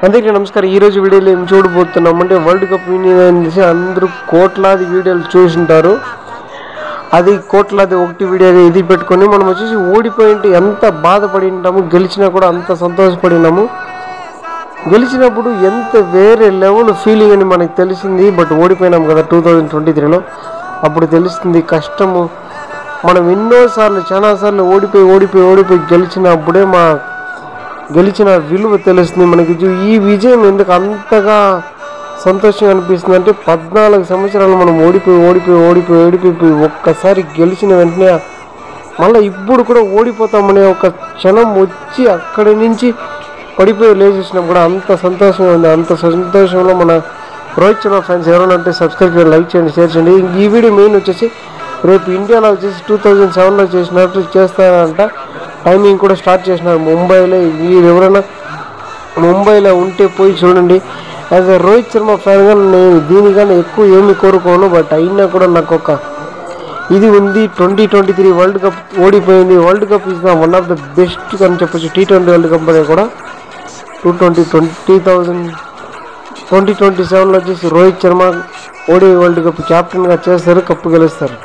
అందరికీ నమస్కారం. ఈరోజు వీడియోలో ఏం చూడబోతున్నామంటే వరల్డ్ కప్ విన్నింగ్ అనేసి అందరూ కోట్లాది వీడియోలు చూసింటారు. అది కోట్లాది ఒకటి వీడియోగా ఇది పెట్టుకొని మనం వచ్చేసి ఓడిపోయింటే ఎంత బాధపడి ఉంటాము, గెలిచినా కూడా అంత సంతోషపడినాము. గెలిచినప్పుడు ఎంత వేరే లెవెల్ ఫీలింగ్ అని మనకు తెలిసింది. బట్ ఓడిపోయినాం కదా 2023లో, అప్పుడు తెలుస్తుంది కష్టము. మనం ఎన్నోసార్లు చాలాసార్లు ఓడిపోయి గెలిచినప్పుడే గెలిచిన విలువ తెలుస్తుంది మనకి. ఈ విజయం ఎందుకు అంతగా సంతోషంగా అనిపిస్తుంది అంటే 14 సంవత్సరాలు మనం ఓడిపోయి ఒక్కసారి గెలిచిన వెంటనే మళ్ళీ ఇప్పుడు కూడా ఓడిపోతామనే ఒక క్షణం వచ్చి అక్కడి నుంచి పడిపోయి లేచేసినాం కూడా అంత సంతోషంగా ఉంది. అంత సంతోషంలో మన రోహిత్ శర్మ ఫ్యాన్స్ ఎవరైనా అంటే సబ్స్క్రైబ్ చేయండి, లైక్ చేయండి, షేర్ చేయండి. ఈ వీడియో మెయిన్ వచ్చేసి రేపు ఇండియాలో వచ్చేసి 2007లో చేసినట్టు చేస్తారంట. టైమింగ్ కూడా స్టార్ట్ చేసినారు ముంబైలో. మీరు ఎవరైనా ముంబైలో ఉంటే పోయి చూడండి. యాజ్ ఎ రోహిత్ శర్మ ఫ్యాన్గా నేను దీనికన్నా ఎక్కువ ఏమి కోరుకోను. బట్ అయినా కూడా నాకు ఒక ఇది ఉంది. 2023 వరల్డ్ కప్ ఓడిపోయింది. World cup is the one of the best అని చెప్పొచ్చు. T20 వరల్డ్ కప్ అనే కూడా 2027లో వచ్చేసి Rohit Sharma ODI world cup కెప్టెన్గా చేస్తారు, కప్పు గెలుస్తారు.